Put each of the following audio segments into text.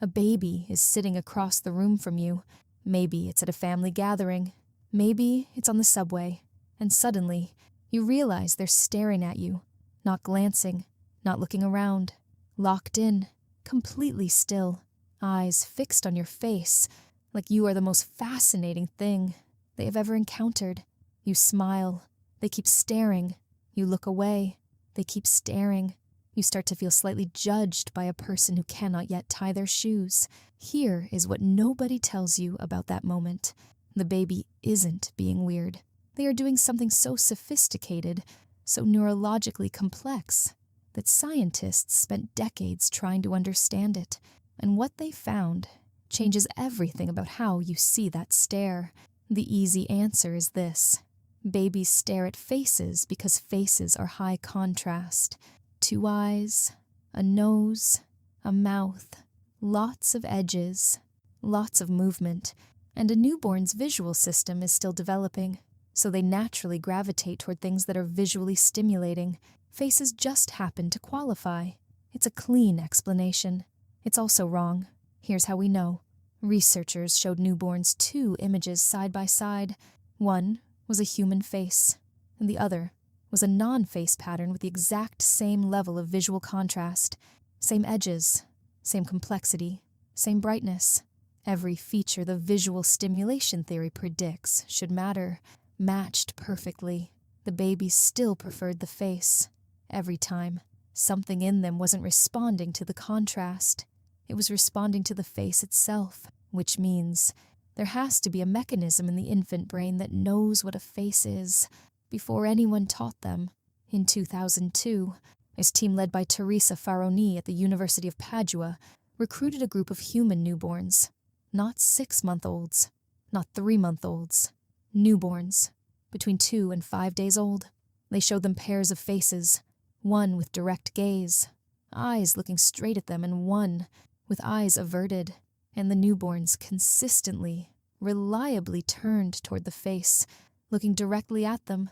A baby is sitting across the room from you. Maybe it's at a family gathering. Maybe it's on the subway. And suddenly, you realize they're staring at you, not glancing, not looking around, locked in, completely still, eyes fixed on your face, like you are the most fascinating thing they have ever encountered. You smile. They keep staring. You look away. They keep staring. You start to feel slightly judged by a person who cannot yet tie their shoes. Here is what nobody tells you about that moment. The baby isn't being weird. They are doing something so sophisticated, so neurologically complex, that scientists spent decades trying to understand it. And what they found changes everything about how you see that stare. The easy answer is this. Babies stare at faces because faces are high contrast. 2 eyes, a nose, a mouth, lots of edges, lots of movement, and a newborn's visual system is still developing, so they naturally gravitate toward things that are visually stimulating. Faces just happen to qualify. It's a clean explanation. It's also wrong. Here's how we know. Researchers showed newborns 2 images side by side. One was a human face, and the other was a non-face pattern with the exact same level of visual contrast, same edges, same complexity, same brightness. Every feature the visual stimulation theory predicts should matter, matched perfectly. The babies still preferred the face. Every time, something in them wasn't responding to the contrast. It was responding to the face itself, which means there has to be a mechanism in the infant brain that knows what a face is before anyone taught them. In 2002, a team led by Teresa Faroni at the University of Padua recruited a group of human newborns, not 6-month-olds, not 3-month-olds, newborns, between 2 and 5 days old. They showed them pairs of faces, one with direct gaze, eyes looking straight at them, and one with eyes averted. And the newborns consistently, reliably turned toward the face, looking directly at them.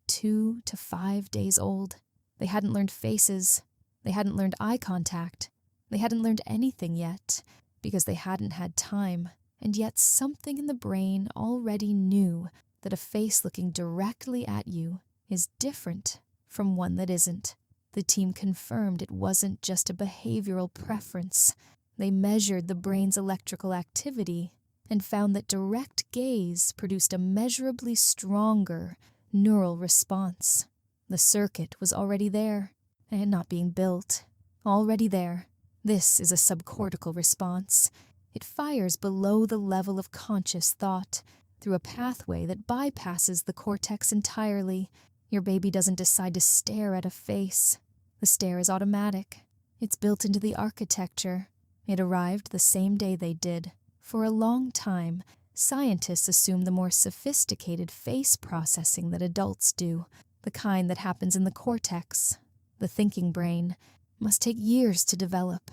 2 to 5 days old. They hadn't learned faces. They hadn't learned eye contact. They hadn't learned anything yet, because they hadn't had time. And yet something in the brain already knew that a face looking directly at you is different from one that isn't. The team confirmed it wasn't just a behavioral preference. They measured the brain's electrical activity and found that direct gaze produced a measurably stronger neural response. The circuit was already there, and not being built. Already there. This is a subcortical response. It fires below the level of conscious thought, through a pathway that bypasses the cortex entirely. Your baby doesn't decide to stare at a face. The stare is automatic. It's built into the architecture. It arrived the same day they did. For a long time, scientists assume the more sophisticated face processing that adults do, the kind that happens in the cortex, the thinking brain, must take years to develop.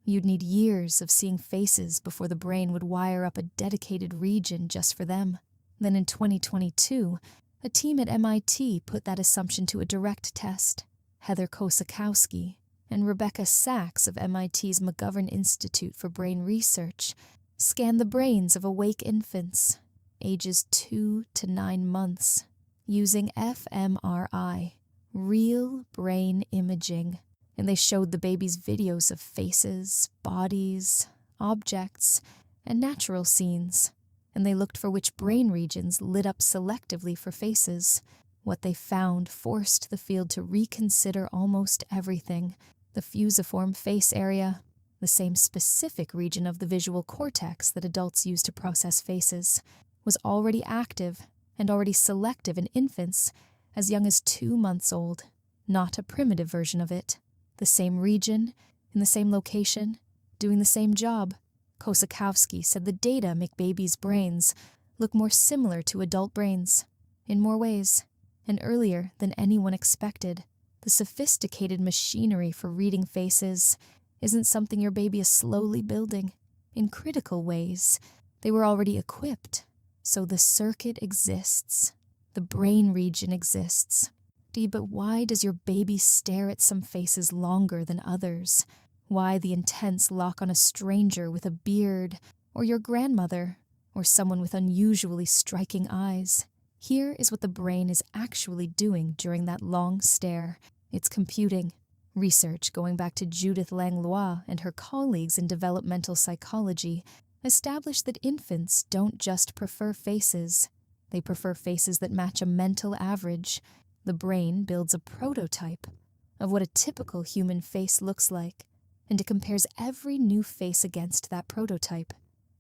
You'd need years of seeing faces before the brain would wire up a dedicated region just for them. Then in 2022, a team at MIT put that assumption to a direct test. Heather Kosakowski and Rebecca Sachs of MIT's McGovern Institute for Brain Research scanned the brains of awake infants, ages 2 to 9 months, using fMRI, real brain imaging. And they showed the babies videos of faces, bodies, objects, and natural scenes. And they looked for which brain regions lit up selectively for faces. What they found forced the field to reconsider almost everything. The fusiform face area, the same specific region of the visual cortex that adults use to process faces, was already active and already selective in infants as young as 2 months old, not a primitive version of it. The same region, in the same location, doing the same job. Kosakowski said the data make babies' brains look more similar to adult brains, in more ways, and earlier than anyone expected. The sophisticated machinery for reading faces isn't something your baby is slowly building. In critical ways, they were already equipped. So the circuit exists. The brain region exists. But why does your baby stare at some faces longer than others? Why the intense lock on a stranger with a beard, or your grandmother, or someone with unusually striking eyes? Here is what the brain is actually doing during that long stare. It's computing. Research going back to Judith Langlois and her colleagues in developmental psychology established that infants don't just prefer faces. They prefer faces that match a mental average. The brain builds a prototype of what a typical human face looks like, and it compares every new face against that prototype.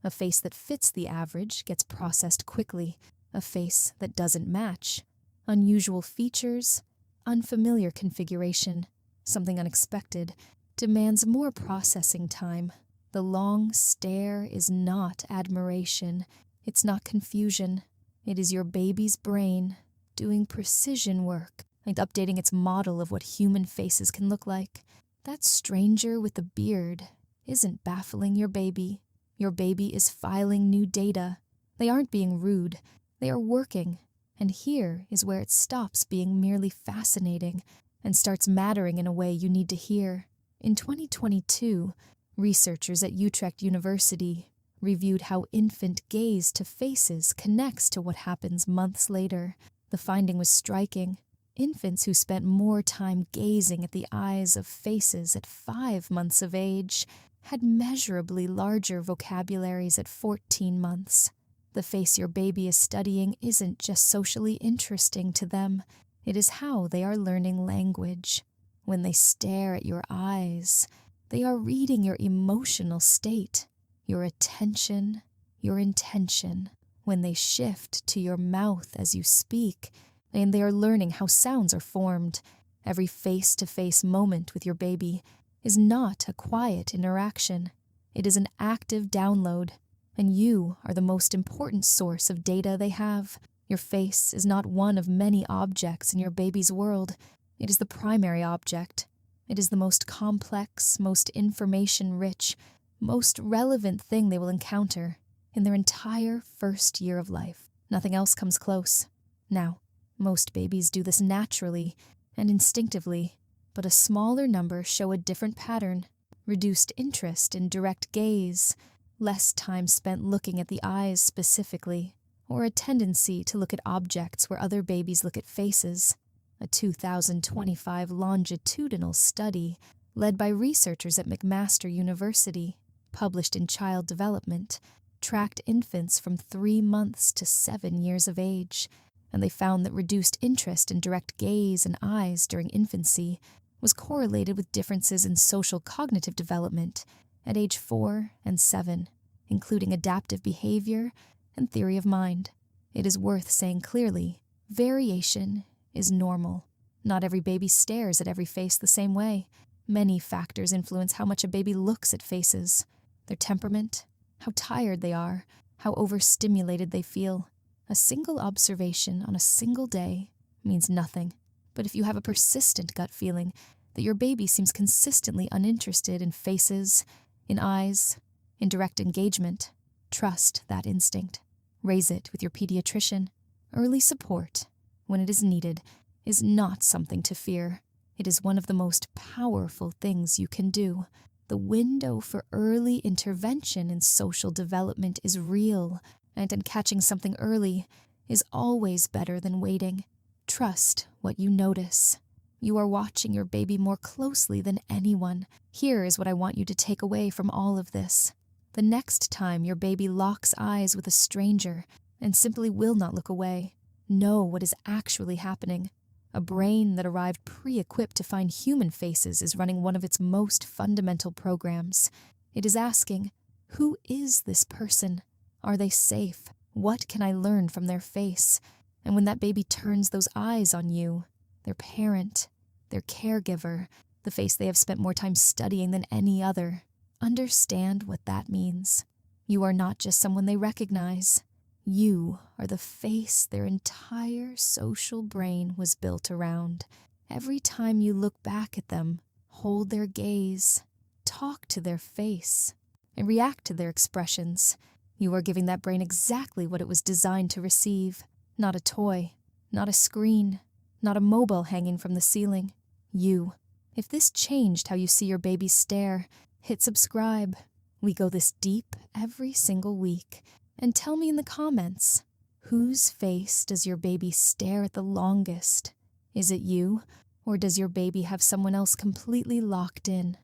A face that fits the average gets processed quickly. A face that doesn't match, unusual features, unfamiliar configuration, something unexpected, demands more processing time. The long stare is not admiration. It's not confusion. It is your baby's brain doing precision work and updating its model of what human faces can look like. That stranger with the beard isn't baffling your baby. Your baby is filing new data. They aren't being rude. They are working, and here is where it stops being merely fascinating and starts mattering in a way you need to hear. In 2022, researchers at Utrecht University reviewed how infant gaze to faces connects to what happens months later. The finding was striking. Infants who spent more time gazing at the eyes of faces at 5 months of age had measurably larger vocabularies at 14 months. The face your baby is studying isn't just socially interesting to them. It is how they are learning language. When they stare at your eyes, they are reading your emotional state, your attention, your intention. When they shift to your mouth as you speak, and they are learning how sounds are formed. Every face-to-face moment with your baby is not a quiet interaction. It is an active download. And you are the most important source of data they have. Your face is not one of many objects in your baby's world. It is the primary object. It is the most complex, most information-rich, most relevant thing they will encounter in their entire first year of life. Nothing else comes close. Now, most babies do this naturally and instinctively, but a smaller number show a different pattern: reduced interest in direct gaze, less time spent looking at the eyes specifically, or a tendency to look at objects where other babies look at faces. A 2025 longitudinal study led by researchers at McMaster University, published in Child Development, tracked infants from 3 months to 7 years of age, and they found that reduced interest in direct gaze and eyes during infancy was correlated with differences in social cognitive development at age 4 and 7, including adaptive behavior and theory of mind. It is worth saying clearly, variation is normal. Not every baby stares at every face the same way. Many factors influence how much a baby looks at faces: their temperament, how tired they are, how overstimulated they feel. A single observation on a single day means nothing. But if you have a persistent gut feeling that your baby seems consistently uninterested in faces, in eyes, in direct engagement, trust that instinct. Raise it with your pediatrician. Early support, when it is needed, is not something to fear. It is one of the most powerful things you can do. The window for early intervention in social development is real, and in catching something early is always better than waiting. Trust what you notice. You are watching your baby more closely than anyone. Here is what I want you to take away from all of this. The next time your baby locks eyes with a stranger and simply will not look away, know what is actually happening. A brain that arrived pre-equipped to find human faces is running one of its most fundamental programs. It is asking, who is this person? Are they safe? What can I learn from their face? And when that baby turns those eyes on you, their parent, their caregiver, the face they have spent more time studying than any other, understand what that means. You are not just someone they recognize. You are the face their entire social brain was built around. Every time you look back at them, hold their gaze, talk to their face, and react to their expressions, you are giving that brain exactly what it was designed to receive. Not a toy, not a screen, not a mobile hanging from the ceiling. You. If this changed how you see your baby stare, hit subscribe. We go this deep every single week. And tell me in the comments, whose face does your baby stare at the longest? Is it you, or does your baby have someone else completely locked in?